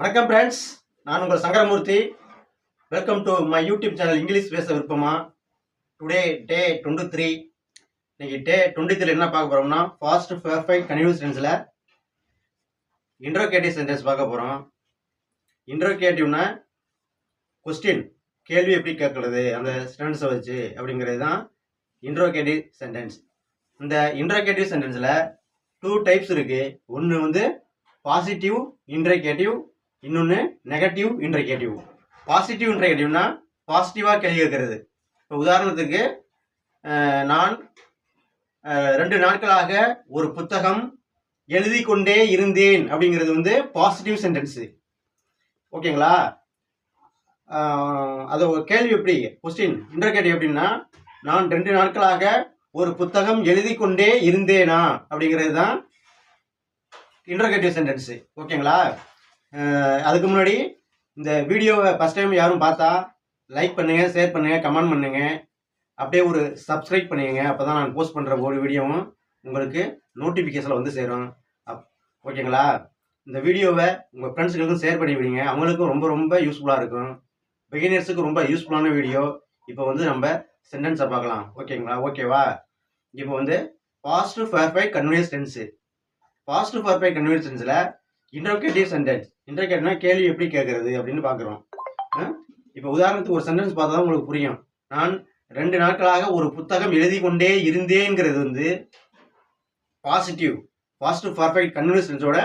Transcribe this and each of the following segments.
வணக்கம் ஃப்ரெண்ட்ஸ், நான் உங்கள் Sankaramurthy. Welcome to my YouTube channel English பேச விருப்பமா. Today day 23. இன்னைக்கு டே 23 என்ன பார்க்க போறோம்னா பாஸ்ட் பெர்ஃபெக்ட் கன்டினியூஸ் டென்ஸ்ல இன்ட்ரோகேட்டிவ் சென்டென்ஸ் பார்க்க போறோம். இன்ட்ரோகேட்டிவ்னா கொஸ்டின், கேள்வி எப்படி கேட்கறது அந்த சென்டென்ஸை வச்சு அப்படிங்கிறது தான் இன்ட்ரோகேட்டிவ் சென்டென்ஸ். இந்த இன்ட்ரோகேட்டிவ் சென்டென்ஸ்ல 2 டைப்ஸ் இருக்கு. ஒன்று வந்து பாசிட்டிவ் இன்ட்ரோகேட்டிவ், இன்னொன்று நெகட்டிவ் இன்ட்ரோகேட்டிவ். பாசிட்டிவ் இன்ட்ரோகேட்டிவ்னா பாசிட்டிவாக கேள்வி கேட்கறது. இப்போ உதாரணத்துக்கு, நான் 2 நாட்களாக ஒரு புத்தகம் எழுதி கொண்டே இருந்தேன் அப்படிங்கிறது வந்து பாசிட்டிவ் சென்டென்ஸு. ஓகேங்களா? அது ஒரு கேள்வி எப்படி, கொஸ்டின் இன்ட்ரோகேட்டிவ் எப்படின்னா, நான் 2 நாட்களாக ஒரு புத்தகம் எழுதி கொண்டே இருந்தேனா அப்படிங்கிறது தான் இன்ட்ரோகேட்டிவ் சென்டென்ஸு. ஓகேங்களா? அதுக்கு முன்னாடி இந்த வீடியோவை ஃபஸ்ட் டைம் யாரும் பார்த்தா லைக் பண்ணுங்கள், ஷேர் பண்ணுங்கள், கமெண்ட் பண்ணுங்கள், அப்படியே ஒரு சப்ஸ்கிரைப் பண்ணுங்க. அப்போ தான் நான் போஸ்ட் பண்ணுற ஒரு வீடியோவும் உங்களுக்கு நோட்டிஃபிகேஷனில் வந்து சேரும். ஓகேங்களா? இந்த வீடியோவை உங்கள் ஃப்ரெண்ட்ஸுகளுக்கும் ஷேர் பண்ணி விடுங்க. அவங்களுக்கும் ரொம்ப ரொம்ப யூஸ்ஃபுல்லாக இருக்கும். பிகினர்ஸுக்கு ரொம்ப யூஸ்ஃபுல்லான வீடியோ. இப்போ வந்து நம்ம சென்டென்ஸை பார்க்கலாம். ஓகேங்களா? ஓகேவா? இப்போ வந்து past perfect continuous tense. Past perfect continuous டென்ஸில் இன்ட்ரோகேட்டிவ் சென்டென்ஸ். இன்ட்ரோகேட்டிவ்னா கேள்வி எப்படி கேட்கறது அப்படின்னு பார்க்குறோம். இப்போ உதாரணத்துக்கு ஒரு சென்டென்ஸ் பார்த்தா தான் உங்களுக்கு புரியும். நான் 2 நாட்களாக ஒரு புத்தகம் எழுதி கொண்டே இருந்தேங்கிறது வந்து பாசிட்டிவ், பாஸ்ட் பெர்ஃபெக்ட் கன்டினியூஸ் டென்ஸோட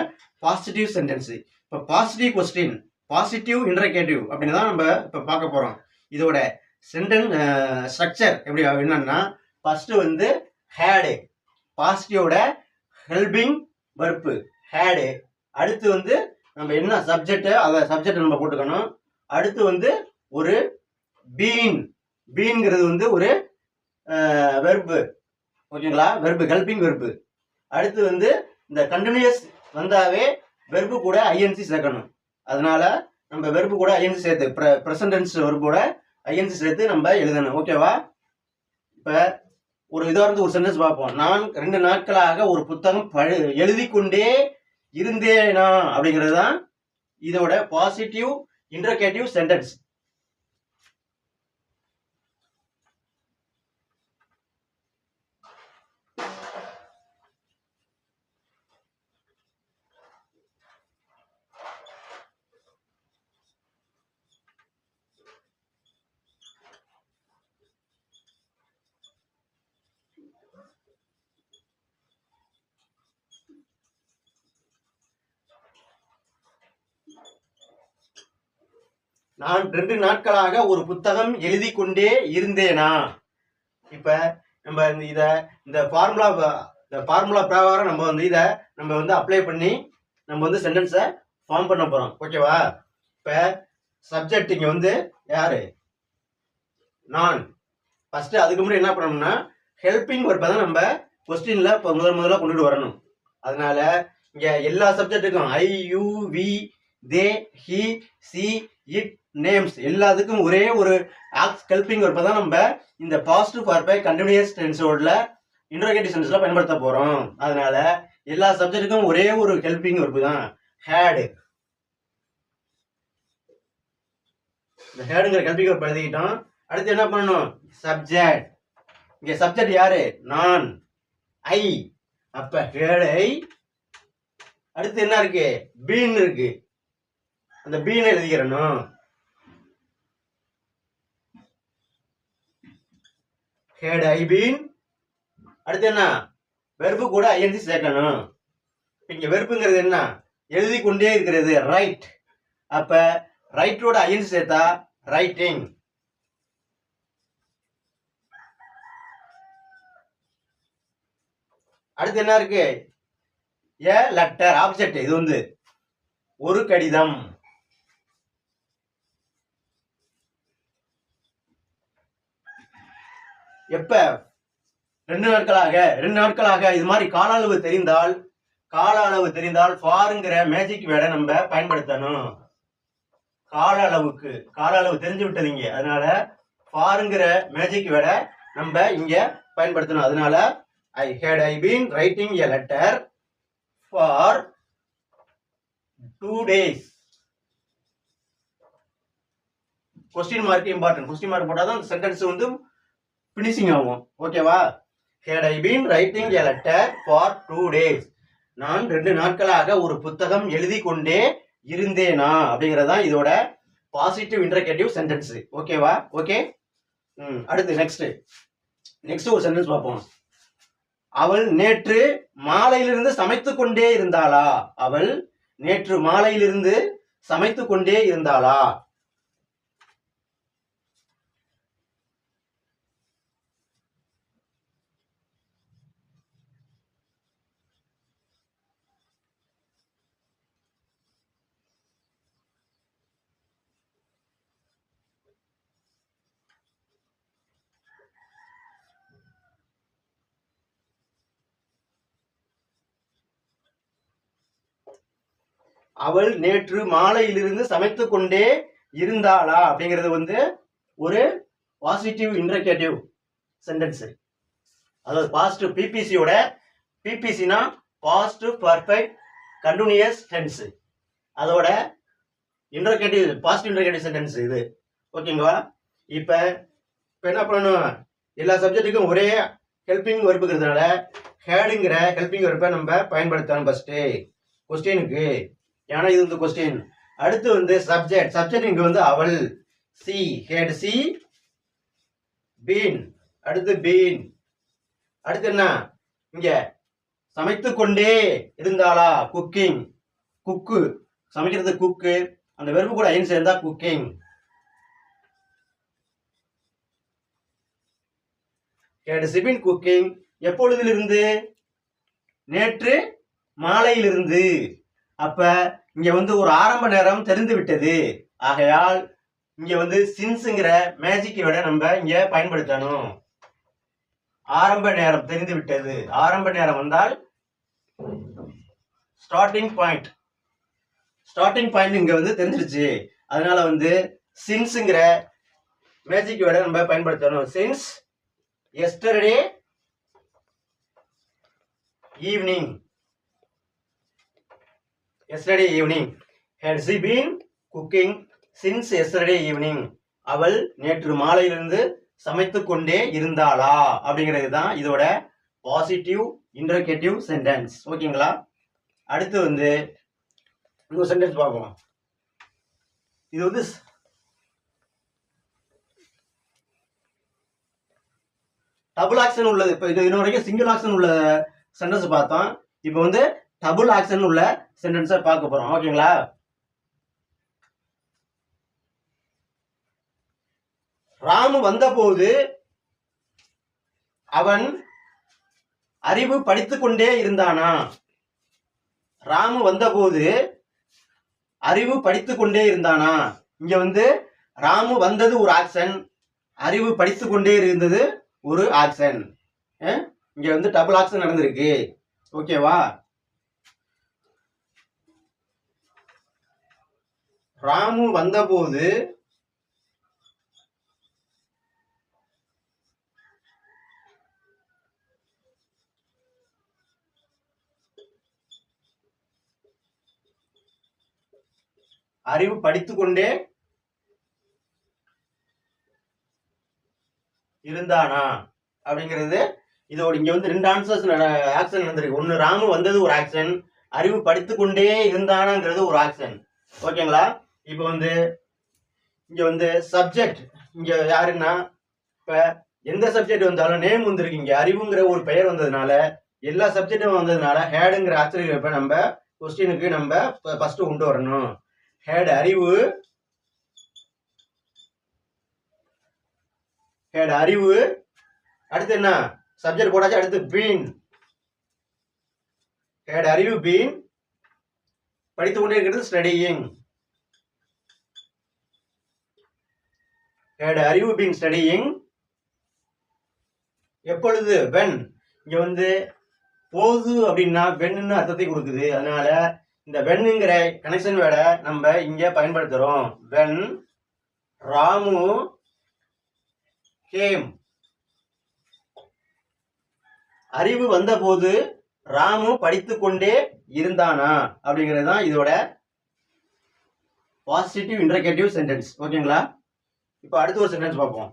பாசிட்டிவ் சென்டென்ஸு. இப்போ பாசிட்டிவ் கொஸ்டின், பாசிட்டிவ் இன்ட்ரோகேட்டிவ் அப்படின்னு தான் நம்ம இப்போ பார்க்க போகிறோம். இதோட சென்டென்ஸ் ஸ்ட்ரக்சர் எப்படி என்னன்னா, ஃபர்ஸ்ட் வந்து ஹேடு, பாசிட்டிவோட ஹெல்பிங் வெர்பு ஹேடு. அடுத்து வந்து நம்ம என்ன சப்ஜெக்ட், அதை சப்ஜெக்ட் நம்ம போட்டுக்கணும். அடுத்து வந்து ஒரு பீன், பீன்ங்கிறது வந்து ஒரு வெர்பு. ஓகேங்களா? Verb, helping verb. அடுத்து வந்து இந்த கண்டினியூஸ் வந்தாவே வெர்பு கூட ஐஎன்சி சேர்க்கணும். அதனால நம்ம வெர்பு கூட ஐஎன்சி சேர்த்து ப்ரெசன்ட் டென்ஸ் வெர்போட ஐஎன்சி சேர்த்து நம்ம எழுதணும். ஓகேவா? இப்போ ஒரு உதாரணத்துக்கு ஒரு சென்டென்ஸ் பார்ப்போம். நான் 2 நாட்களாக ஒரு புத்தகம் எழுதி கொண்டே இருந்தேனா அப்படிங்கிறது தான் இதோட பாசிட்டிவ் இன்ட்ரோகேட்டிவ் சென்டென்ஸ். நான் 2 நாட்களாக ஒரு புத்தகம் எழுதி கொண்டே இருந்தேனா. இப்ப நம்ம இந்த ஃபார்முலா பிரகாரம் நம்ம வந்து இதை நம்ம வந்து அப்ளை பண்ணி நம்ம வந்து சென்டென்ஸை ஃபார்ம் பண்ண போறோம். ஓகேவா? இப்ப சப்ஜெக்ட் இங்க வந்து யாரு, நான். ஃபர்ஸ்ட் அதுக்கு முன்னாடி என்ன பண்ணணும்னா ஹெல்பிங் வெர்பை தான் நம்ம கொஸ்டின்ல இப்போ முதல்ல கொண்டுட்டு வரணும். அதனால இங்க எல்லா சப்ஜெக்ட்டுக்கும் I, you, we, they, he, she, it, names எல்லாத்துக்கும் ஒரே ஒரு ஹெல்பிங் வெர்பை தான் நம்ம இந்த பாஸ்ட் பெர்ஃபெக்ட் கண்டினியூஸ் டென்ஸோட இன்ட்ரோகேட்டிவ் சென்டென்ஸ்ல பயன்படுத்த போறோம். அதனால எல்லா சப்ஜெக்ட்டுக்கும் ஒரே ஒரு ஹெல்பிங் வெர்பு தான் ஹேடு. இந்த ஹேடுங்கிற ஹெல்பிங் வெர்பை எழுதிக்கிட்டோம். அடுத்து என்ன பண்ணணும், சப்ஜெக்ட். இங்க சப்ஜெக்ட் யாரு, நான், ஐ. அப்ப ஹேடை. அடுத்து என்ன இருக்கு, பீன் இருக்கு. அந்த பீனை எழுதிக்கிறணும். Had I been. அடுத்து என்ன, வெர்பு கூட ஐஎன்சி சேர்க்கணும். இங்க வெர்புங்கிறது என்ன, எழுதி கொண்டே இருக்கிறது, ரைட். அப்ப ரைட்டோட ஐஎன்சி சேர்த்தா ரைட்டிங். அடுத்து என்ன இருக்கு, ஏ லெட்டர், ஆப்ஜெக்ட். இது வந்து ஒரு கடிதம். எப்ப 2 நாட்களாக இது மாதிரி கால அளவு தெரிந்தால் ஃபார்ங்கிற மேஜிக் வேர்டை நம்ம பயன்படுத்தணும். கால அளவு தெரிஞ்சு விட்டதுங்க. அதனால ஃபார்ங்கிற மேஜிக் வேர்டை நம்ம இங்க பயன்படுத்தணும். அதனால I been writing a letter for 2 days. Question mark important. Question mark போட்டால் தான் சென்டென்ஸ் வந்து ஃபினிஷிங் ஆகும். ஓகேவா? had I been writing a letter for 2 days. நான் 2 நாட்களாக ஒரு புத்தகம் எழுதி கொண்டே இருந்தேனா அப்படிங்கறதா இதோட பாசிட்டிவ் இன்டர்கேட்டிவ் சென்டென்ஸ். ஓகேவா? ஓகே. அடுத்து நெக்ஸ்ட் ஒரு சென்டென்ஸ் பார்ப்போம். அவள் நேற்று மாலையிலிருந்து சமைத்துக் கொண்டே இருந்தாளா? அவள் நேற்று மாலையிலிருந்து சமைத்துக் கொண்டே இருந்தாளா? அவள் நேற்று மாலையிலிருந்து சமைத்துக் கொண்டே இருந்தாளா அப்படிங்கிறது வந்து ஒரு பாசிட்டிவ் இன்டர்கேட்டிவ் சென்டென்ஸ். அதாவது பாஸ்ட் பிபிசியோட பிபிசினா பாஸ்ட் பர்ஃபெக்ட் கண்டினியூஸ் டென்ஸ். அதோட இன்டர்கேட்டிவ் பாசிட்டிவ் இன்டர்கேட்டிவ் சென்டென்ஸ் இது. ஓகேங்களா? இப்போ என்ன பண்ணணும், எல்லா சப்ஜெக்ட்டுக்கும் ஒரே ஹெல்பிங் வெர்ப் இருக்கிறதுனால ஹேடுங்கிற ஹெல்பிங் வெர்ப்பை நம்ம பயன்படுத்தணும் ஃபர்ஸ்ட் கொஸ்டினுக்கு. ஏன்னா இது வந்து கொஸ்டின். அடுத்து வந்து சப்ஜெக்ட் இங்க வந்து அவள் சி ஹேட் சி பீன். அடுத்து பீன். அடுத்து என்ன, இங்க சமைத்து கொண்டே இருந்தாளா? குக்கிங். குக்கு சமைக்கிறது குக்கு. அந்த வெர்பு கூட ஐன் சேர்ந்தா cooking. Had she been cooking. எப்பொழுதிலிருந்து? நேற்று மாலையிலிருந்து. அப்ப இங்க வந்து ஒரு ஆரம்ப நேரம் தெரிந்து விட்டது. ஆகையால் இங்க வந்து சின்ஸ்ங்கிற மேஜிக் விட நம்ம இங்க பயன்படுத்தணும். ஆரம்ப நேரம் தெரிந்து விட்டது. ஆரம்ப நேரம் வந்தால் ஸ்டார்டிங் பாயிண்ட். ஸ்டார்டிங் பாயிண்ட் இங்க வந்து தெரிஞ்சிருச்சு. அதனால வந்து சின்ஸ்ங்கிற மேஜிக் விட நம்ம பயன்படுத்தணும். Since yesterday evening. Yesterday evening. Had she been cooking since yesterday evening? அவள் நேற்று மாலையிலிருந்து சமைத்துக் கொண்டே இருந்தாளா அப்படிங்கிறது தான் இதோட பாசிட்டிவ் இன்டர்கேட்டிவ் சென்டென்ஸ். ஓகேங்களா? அடுத்து வந்து இன்னொரு சென்டென்ஸ் பார்ப்போம். இது வந்து டபுள் ஆக்ஷன் உள்ளது. இப்போ இது இன்ன வரைக்கும் சிங்கிள் ஆக்ஷன் உள்ள சென்டென்ஸ் பார்த்தோம். இப்போ வந்து டபுள் ஆக்ஷன் உள்ள சென்டென்ஸை பார்க்க போறோம். ஓகேங்களா? ராமு வந்தபோது அவன் அறிவு படித்துக் கொண்டே இருந்தானா? ராமு வந்தபோது அறிவு படித்துக் கொண்டே இருந்தானா? இங்க வந்து ராமு வந்தது ஒரு ஆக்ஷன், அறிவு படித்துக் கொண்டே இருந்தது ஒரு ஆக்ஷன். இங்க வந்து டபுள் ஆக்ஷன் நடந்திருக்கு. ஓகேவா? ராமு வந்தபோது அறிவு படித்துக் கொண்டே இருந்தானா அப்படிங்கிறது இதோட இங்க வந்து 2 ஆக்ஷன் நடந்திருக்கு. ஒன்னு ராமு வந்தது ஒரு ஆக்ஷன், அறிவு படித்துக் கொண்டே இருந்தானாங்கிறது ஒரு ஆக்ஷன். ஓகேங்களா? இப்போ வந்து இங்க வந்து சப்ஜெக்ட் இங்க யாருன்னா, இப்ப எந்த சப்ஜெக்ட் வந்தாலும் நேம் வந்துருக்கு. இங்க அறிவுங்கிற ஒரு பெயர் வந்ததுனால, எல்லா சப்ஜெக்டும் வந்ததுனால ஹேடுங்கிற ஆக்சிலரி வெர்பை நம்ம கொஸ்டினுக்கு நம்ம ஃபர்ஸ்ட் கொண்டு வரணும். ஹேட் அறிவு, ஹேட் அறிவு. அடுத்து என்ன, சப்ஜெக்ட் போட்டாச்சு. அடுத்து பீன். ஹேட் அறிவு பீன். படித்து கொண்டே இருக்கிறது ஸ்டடியிங். had அறிவு been studying. எப்பொழுது? when. இங்க வந்து போது அப்படின்னா வென்னு அர்த்தத்தை கொடுக்குது. அதனால இந்த வென்னுங்கிற கனெக்ஷன் வேர்டை நம்ம இங்க பயன்படுத்துறோம். when Ramu came. அறிவு வந்த போது ராமு படித்து கொண்டே இருந்தானா அப்படிங்கிறது தான் இதோட பாசிட்டிவ் இன்டர்கேட்டிவ் சென்டென்ஸ். ஓகேங்களா? இப்போ அடுத்து ஒரு சென்டென்ஸ் பார்ப்போம்.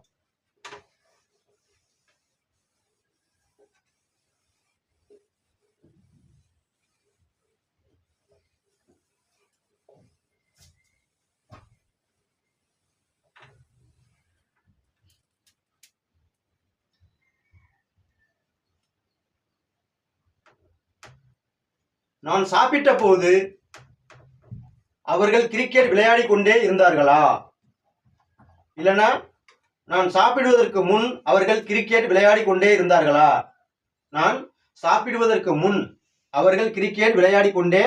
நான் சாப்பிட்ட போது அவர்கள் கிரிக்கெட் விளையாடி கொண்டே இருந்தார்களா? இல்லைன்னா நான் சாப்பிடுவதற்கு முன் அவர்கள் கிரிக்கெட் விளையாடி கொண்டே இருந்தார்களா? நான் சாப்பிடுவதற்கு முன் அவர்கள் கிரிக்கெட் விளையாடி கொண்டே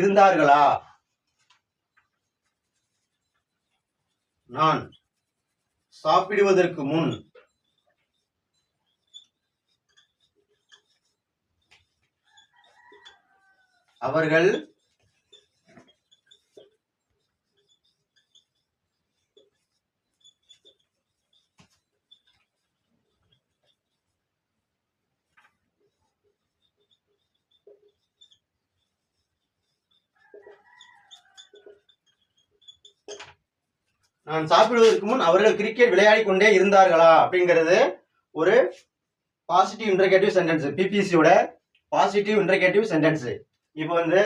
இருந்தார்களா? நான் சாப்பிடுவதற்கு முன் அவர்கள் நான் சாப்பிடுவதற்கு முன் அவர்கள் கிரிக்கெட் விளையாடி கொண்டே இருந்தார்களா அப்படிங்கிறது ஒரு பாசிட்டிவ் இன்டர்கேட்டிவ் சென்டென்ஸ். பிபிசியோட பாசிட்டிவ் இன்டர்கேட்டிவ் சென்டென்ஸ். இப்போ வந்து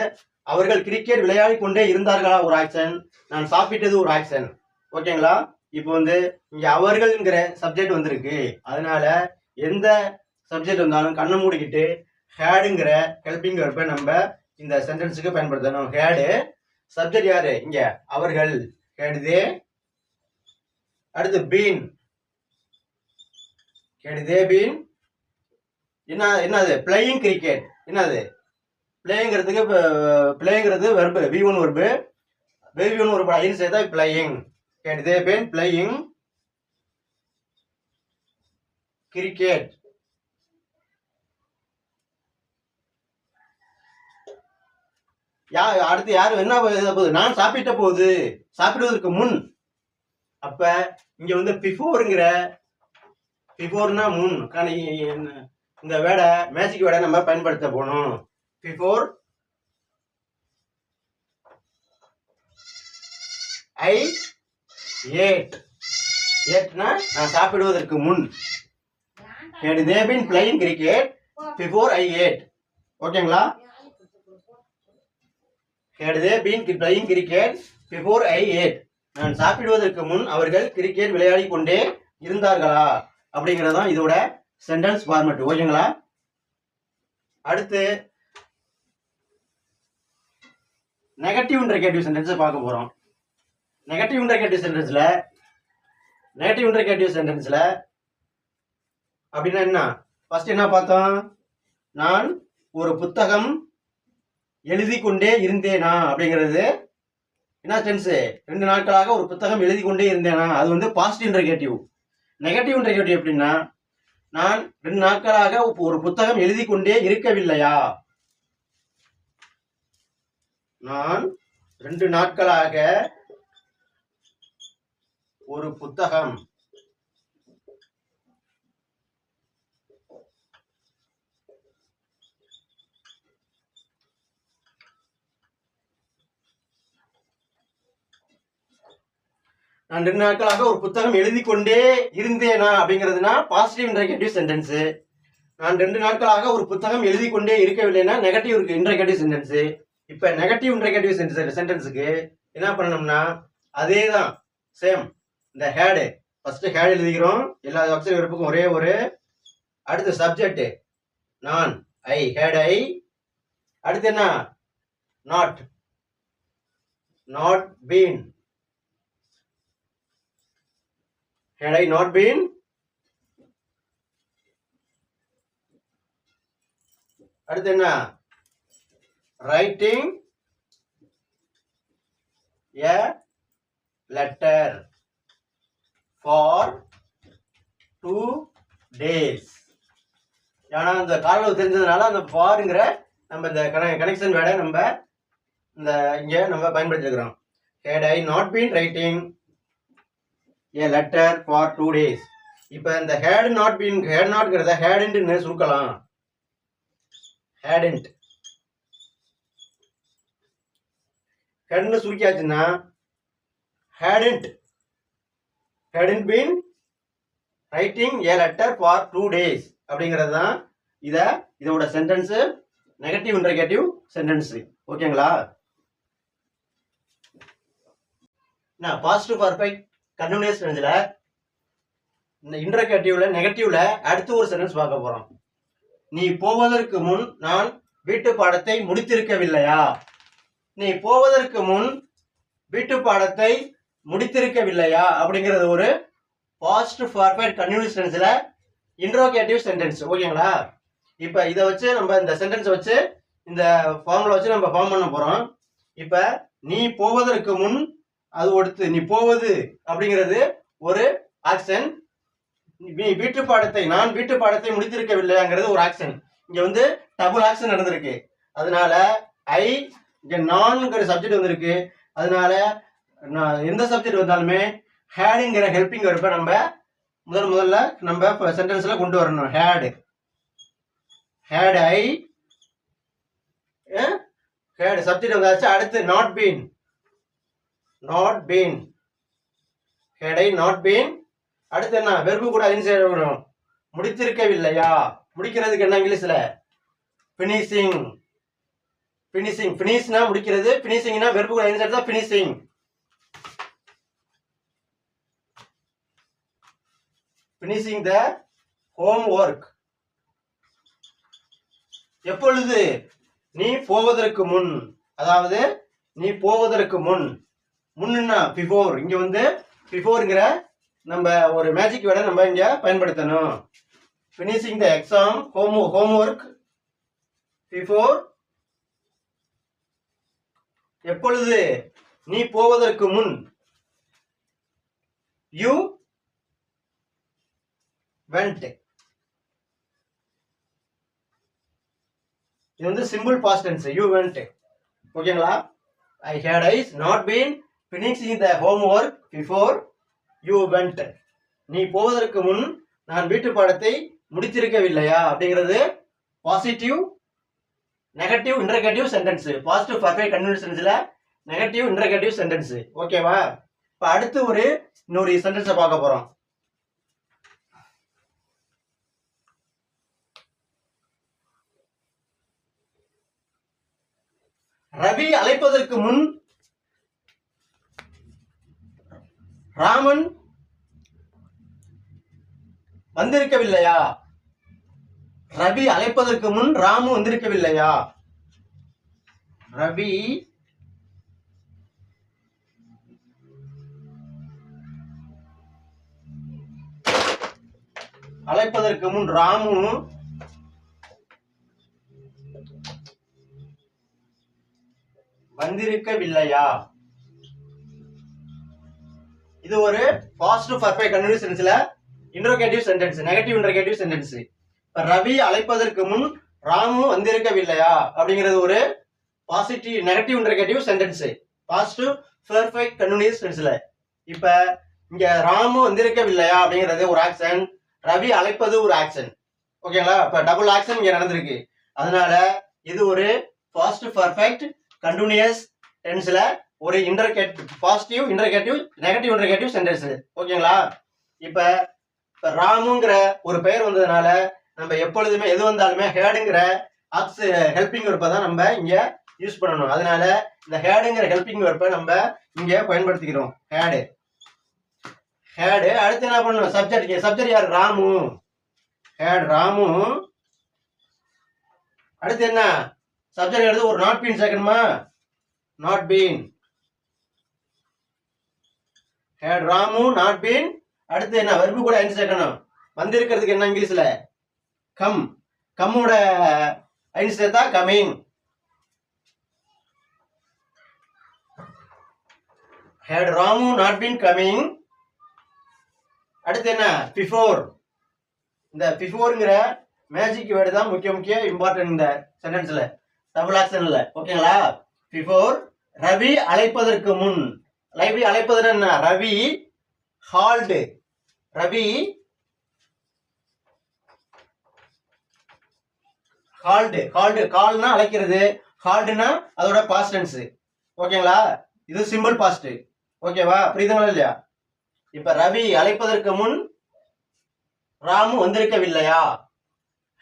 அவர்கள் கிரிக்கெட் விளையாடி கொண்டே இருந்தார்களா ஒரு ஆக்ஷன், நான் சாப்பிட்டது ஒரு ஆக்ஷன். ஓகேங்களா? இப்போ வந்து இங்க அவர்கள்ங்கிற சப்ஜெக்ட் வந்திருக்கு. அதனால எந்த சப்ஜெக்ட் வந்தாலும் கண்ணை மூடிக்கிட்டு ஹேடுங்கிற ஹெல்பிங் வெர்பை நம்ம இந்த சென்டென்ஸுக்கு பயன்படுத்தணும். ஹேடு சப்ஜெக்ட் யாரு? இங்க அவர்கள். Had they. அடுத்து பீன். Had they been. என்னது? Playing cricket. என்னது? பிளேங்கிறதுக்கு பிளேங்கிறது verb, V1 verb. V1 verb ஐன்னு சேர்த்தா playing. Had they been playing cricket. அடுத்து யாரு என்ன போகுது? நான் சாப்பிட்ட போது, சாப்பிடுவதற்கு முன். அப்ப இங்க வந்து பிஃபோர்ங்கிற, பிஃபோர்னா முன், இந்த வேர்டை மேஜிக் வேர்டை நம்ம பயன்படுத்த போனோம். Before I ate. ஏட்னா நான் சாப்பிடுவதற்கு முன். Had they been playing cricket before I ate? ஓகேங்களா? Had they been playing cricket before I ate? நான் சாப்பிடுவதற்கு முன் அவர்கள் கிரிக்கெட் விளையாடி கொண்டே இருந்தார்களா அப்படிங்கிறது தான் இதோட சென்டென்ஸ் ஃபார்மேட். ஓகேங்களா? அடுத்து நெகட்டிவ் இன்டர்கேட்டிவ் சென்டென்ஸ் பார்க்க போறோம். நெகட்டிவ் இன்டர்கேட்டிவ் சென்டென்ஸ்ல அப்படின்னா என்ன? ஃபர்ஸ்ட் என்ன பார்த்தோம்? நான் ஒரு புத்தகம் எழுதி கொண்டே இருந்தேனா அப்படிங்கிறது என்ன டென்ஸ்? 2 நாட்களாக ஒரு புத்தகம் எழுதி கொண்டே இருந்தேனா, அது வந்து பாசிட்டிவ் இன்டர்கேட்டிவ். நெகட்டிவ் இன்டர்கேட்டிவ் எப்படின்னா, நான் 2 நாட்களாக ஒரு புத்தகம் எழுதி கொண்டே இருக்கவில்லையா. நான் 2 நாட்களாக ஒரு புத்தகம் நான் 2 நாட்களாக ஒரு புத்தகம் எழுதி கொண்டே இருந்தேனா அப்படிங்கிறதுனா பாசிட்டிவ் இன்டர்கேட்டிவ் சென்டென்ஸ். நான் 2 நாட்களாக ஒரு புத்தகம் எழுதி கொண்டே இருக்கவில்லைன்னா நெகட்டிவ் இன்டர்கேட்டிவ் சென்டென்ஸ். இப்ப நெகட்டிவ் இன்டர்கேட்டிவ் சென்டென்ஸுக்கு என்ன பண்ணணும்னா அதே தான், சேம். இந்த ஹேடு ஃபர்ஸ்ட் ஹேட் எழுதிக்கிறோம். எல்லா ஆக்சிலரி வெர்புக்கும் ஒரே ஒரு. அடுத்து சப்ஜெக்ட் நான், ஐ, ஹேட் ஐ. அடுத்து என்ன? Not been. Had I not been? அடுத்து என்ன? writing a letter for 2 days. ஏன்னா அந்த காரணம் தெரிஞ்சதுனால அந்த ஃபார்ங்கிற நம்ம இந்த கனெக்ஷன் வேர்டை நம்ம இந்த இங்க நம்ம பயன்படுத்திருக்கிறோம். Had I not been writing a letter for 2 days. இப்ப இந்த had notங்கிறத hadn't சுருக்கலாம். hadn't சுருக்கியாச்சுன்னா hadn't hadn't been writing a letter for 2 days அப்படிங்கிறது தான் இதோட சென்டென்ஸ் நெகட்டிவ் இன்டர்கேட்டிவ் சென்டென்ஸ். ஓகேங்களா? நான் பாசிட்டிவ் பர்ஃபெக்ட் கண்டினியூஸ் டென்ஸ்ல இந்த இன்டர்கேட்டிவ்ல நெகட்டிவ்ல அடுத்து ஒரு சென்டென்ஸ் பார்க்க போறோம். நீ போவதற்கு முன் நான் வீட்டு பாடத்தை முடித்திருக்கவில்லையா? நீ போவதற்கு முன் வீட்டு பாடத்தை முடித்திருக்கவில்லையா அப்படிங்கிறது ஒரு பாஸ்ட் பர்ஃபெக்ட் கண்டினியூஸ் டென்ஸ்ல இன்டர்கேட்டிவ் சென்டென்ஸ். ஓகேங்களா? இப்போ இதை வச்சு நம்ம இந்த சென்டென்ஸ் வச்சு இந்த ஃபார்முலா வச்சு நம்ம ஃபார்ம் பண்ண போறோம். இப்போ நீ போவதற்கு முன் அது அடுத்து நீ போவது அப்படிங்கிறது ஒரு ஆக்ஷன். நீ வீட்டு பாடத்தை நான் வீட்டு பாடத்தை முடித்திருக்கவில்லையாங்கிறது ஒரு ஆக்ஷன். இங்க வந்து டபுள் ஆக்ஷன் நடந்திருக்கு. அதனால ஐ இங்க நான்ங்கிற சப்ஜெக்ட் வந்திருக்கு. அதனால எந்த சப்ஜெக்ட் வந்தாலுமே ஹேடுங்கிற ஹெல்பிங் வெர்பை நம்ம முதல்ல நம்ம சென்டென்ஸ்ல கொண்டு வரணும். ஹேட் ஐ ஹேட் சப்ஜெக்ட் வந்தாச்சு. அடுத்து not been had I not been. அடுத்து என்ன வெர்பு கூட இன்சைட் வரும். முடித்திருக்கவில்லையா? முடிக்கிறதுக்கு என்ன இங்கிலீஷ்ல ஃபினிஷிங் ஃபினிஷ்னா முடிக்கிறது. ஃபினிஷிங்னா வெர்பு கூட இன்சைட் தான் finishing. Finishing the home work. எப்பொழுது? நீ போவதற்கு முன். அதாவது நீ போவதற்கு முன். முன்னா பிஃபோர். இங்க வந்து பிஃபோர்ங்கிற நம்ம ஒரு மேஜிக் வேர்டை நம்ம இங்க பயன்படுத்தணும். Finishing the exam homework before. எப்பொழுது? நீ போவதற்கு முன். You went. இது வந்து simple past tense. You went. ஓகேங்களா? I had ice not been finishing the homework before you went. நீ போவதற்கு முன் நான் வீட்டு பாடத்தை முடித்திருக்கவில்லையா அப்படிங்கிறது positive negative interrogative sentence. Positive perfect continuous டென்ஸ்ல நெகட்டிவ் இன்டர்கேட்டிவ் சென்டென்ஸ். ஓகேவா? இப்போ அடுத்து இன்னொரு சென்டென்ஸை பார்க்க போறோம். ரவி அழைப்பதற்கு முன் ராமன் வந்திருக்கவில்லையா? ரவி அழைப்பதற்கு முன் ராமு வந்திருக்கவில்லையா? ரவி அழைப்பதற்கு முன் ராமு வந்திருக்கவில்லையா? இது ஒரு பாசிட்டிவ் பர்ஃபெக்ட் கண்டினியூஸ் டென்ஸ்ல interrogative sentence negative interrogative sentence. இப்ப ரவி அழைப்பதற்கு முன் ராமு வந்திருக்கவில்லையா அப்படிங்கிறது ஒரு positive negative interrogative sentence positive perfect continuous டென்ஸ்ல. இப்ப இங்க ராமு வந்திருக்கவில்லையா அப்படிங்கிறது ஒரு ஆக்ஷன். ரவி அழைப்பது ஒரு ஆக்ஷன். ஓகேங்களா? இப்ப டபுள் ஆக்ஷன் இங்க நடந்திருக்கு. அதனால இது ஒரு பாசிட்டிவ் பர்ஃபெக்ட் கண்டினியூஸ் டென்ஸ்ல ஒரு positive interrogative negative interrogative sentence. ஓகேங்களா? இப்ப ராமுங்கிற ஒரு பெயர் வந்ததுனால நம்ம எப்பொழுதுமே எது வந்தாலுமே ஹேடுங்கிற ஹெல்பிங் வெர்பை தான் நம்ம இங்க யூஸ் பண்ணணும். அதனால இந்த ஹேடுங்கிற ஹெல்பிங் வெர்பை நம்ம இங்க பயன்படுத்திக்கிறோம். ஹேடு. அடுத்து என்ன பண்ணணும்? சப்ஜெக்ட் யார்? ராமு. ஹேட் ராமு. அடுத்து என்ன? சப்ஜெக்ட் எடுத்து ஒரு நாட் பீன் சேர்க்கணுமா? Not been. Had Ramu not been. அடுத்து என்ன? வெர்பு கூட என்ன சேர்க்கணும்? வந்திருக்கிறதுக்கு என்ன இங்கிலீஷ்ல? கம். கம்மோட ஐன் சேர்த்தா coming. Had Ramu not been coming. அடுத்து என்ன? பிஃபோர். இந்த பிஃபோர்ங்கிற மேஜிக் வேர்டு தான் முக்கிய இம்பார்ட்டன்ட் இந்த சென்டென்ஸ்ல டபுள் ஆக்ஷன்ல. ஓகேங்களா? பிஃபோர். ரவி அழைப்பதற்கு முன். ரவி அழைப்பது என்ன? ரவி ஹால்டு. ரவி ஹால்டு கால்னா அழைக்கிறது. ஹால்டுனா அதோட பாஸ்ட் டென்ஸ். ஓகேங்களா? இது சிம்பிள் பாஸ்ட். ஓகேவா? புரியுதுங்களா இல்லையா? இப்ப ரவி அழைப்பதற்கு முன் Ramu வந்திருக்கவில்லையா?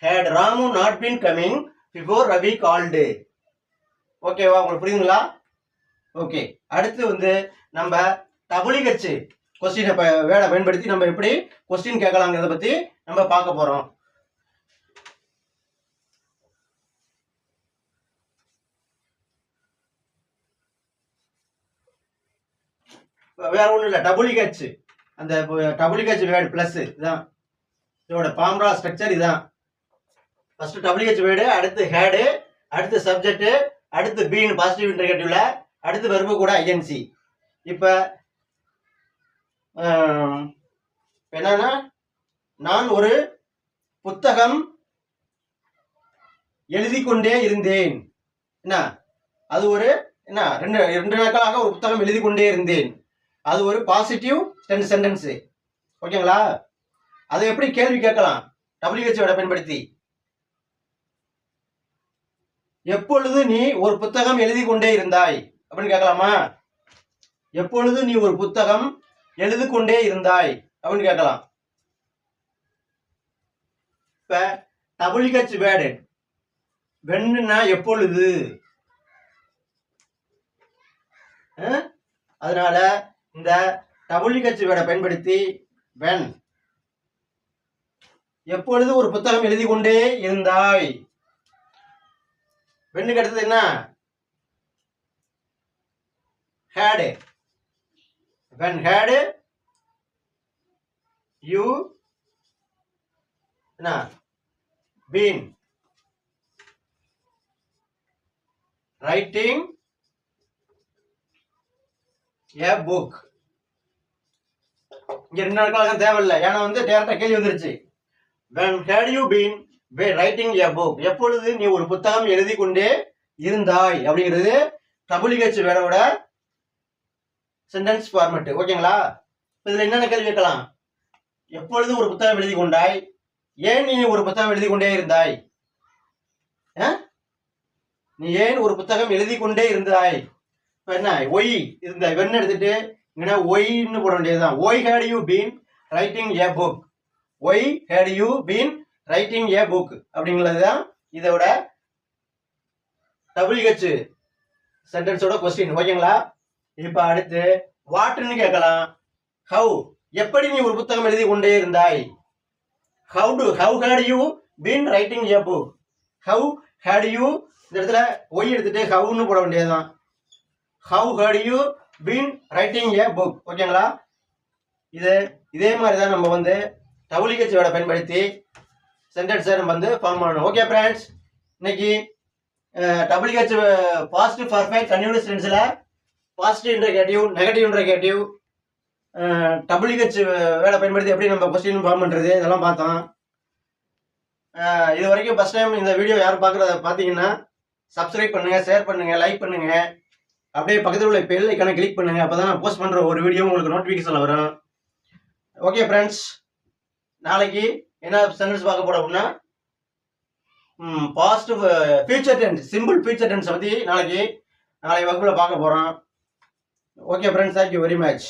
had Ramu not been coming before Ravi called. ஓகேவா, உங்களுக்கு புரியுதுங்களா? ஓகே, அடுத்து வந்து நம்ம WH கொஸ்டினை வேர்டை பயன்படுத்தி நம்ம எப்படி கொஸ்டின் கேட்கலாங்கிறத பத்தி நம்ம பார்க்க போறோம். வேற ஒன்றும் இல்லை, WH அந்த WH வேர்டு பிளஸ் இதுதான் இதோட ஃபார்முலா ஸ்ட்ரக்சர். இதுதான் ஃபர்ஸ்ட் WH வேர்டு, அடுத்து ஹேடு, அடுத்து சப்ஜெக்ட், அடுத்து பீன் பாசிட்டிவ் இன்டர்கேட்டிவ்ல, அடுத்து வெர்பு கூட INC. இப்போ என்னன்னா, நான் ஒரு புத்தகம் எழுதி கொண்டே இருந்தேன். என்ன அது ஒரு என்ன ரெண்டு நாட்களாக ஒரு புத்தகம் எழுதி கொண்டே இருந்தேன். அது ஒரு பாசிட்டிவ் சென்டென்ஸ். ஓகேங்களா? அதை எப்படி கேள்வி கேட்கலாம்? WH வேர்டை பயன்படுத்தி. எப்பொழுது நீ ஒரு புத்தகம் எழுதி கொண்டே இருந்தாய் அப்படின்னு கேட்கலாமா? எப்பொழுது நீ ஒரு புத்தகம் எழுதி கொண்டே இருந்தாய் அப்படின்னு கேட்கலாம். இப்ப WH வேர்டு வென்னா எப்பொழுது, அதனால இந்த WH வேர்டை பயன்படுத்தி when எப்பொழுது ஒரு புத்தகம் எழுதி கொண்டே இருந்தாய். வெண்ணுக்கு அடுத்தது என்ன? had. when had you என்ன been writing a book. இங்க 2 நாட்களுக்கு தேவையில்லை, ஏன்னா வந்து டேரக்டா கேள்வி வந்துருச்சு. when had you been writing a book, எப்பொழுது நீ ஒரு புத்தகம் எழுதி கொண்டே இருந்தாய் அப்படிங்கிறது WH வேர்டோட சென்டென்ஸ் ஃபார்மேட். ஓகேங்களா? இதுல என்னென்ன கேள்வி கேட்கலாம்? எப்பொழுது ஒரு புத்தகம் எழுதி கொண்டாய், ஏன் நீ ஒரு புத்தகம் எழுதி கொண்டே இருந்தாய், நீ ஏன் ஒரு புத்தகம் எழுதி கொண்டே இருந்தாய். இப்ப என்ன ஒய் இந்த வெண்ண எடுத்துட்டு இங்கன்னா ஒய்ன்னு போட வேண்டியதுதான். Why had you been writing a book, why had you been writing a book அப்படிங்கிறது தான் இதோட WH சென்டென்ஸோட கொஸ்டின். ஓகேங்களா? இப்ப அடுத்து வாட்னு கேட்கலாம். ஹவு எப்படி நீ ஒரு புத்தகம் எழுதி கொண்டே இருந்தாய். how had you been writing a book, how had you இந்த இடத்துல ஒய் எடுத்துட்டு ஹவுன்னு போட வேண்டியதுதான். how had you been writing a book. ஓகேங்களா? இதே மாதிரி தான் நம்ம வந்து WH வேர்டை பயன்படுத்தி சென்டென்ஸை நம்ம வந்து ஃபார்ம் பண்ணணும். ஓகே ஃப்ரெண்ட்ஸ், இன்னைக்கு WH பாசிட்டிவ் பர்ஃபெக்ட் கன்டினியூஸ் டென்ஸ்ல positive interrogative, negative interrogative, WH வேர்டை பயன்படுத்தி எப்படி நம்ம கொஸ்டின் ஃபார்ம் பண்றது இதெல்லாம் பார்த்தோம். இது வரைக்கும் ஃபர்ஸ்ட் டைம் இந்த வீடியோ யாரும் பார்க்குறத பார்த்தீங்கன்னா சப்ஸ்கிரைப் பண்ணுங்க, ஷேர் பண்ணுங்க, லைக் பண்ணுங்க, அப்படியே பக்கத்தில் உள்ள பெல் ஐக்கானை கிளிக் பண்ணுங்க. அப்பதான் நான் போஸ்ட் பண்ற ஒரு வீடியோ உங்களுக்கு நோட்டிஃபிகேஷன் வரும். ஓகே ஃப்ரெண்ட்ஸ், நாளைக்கு என்ன சென்டென்ஸ் பார்க்க போறோம் அப்படின்னா past future tense, simple future tense பத்தி நாளை வகுப்புல பார்க்க போறோம். Okay friends, thank you very much.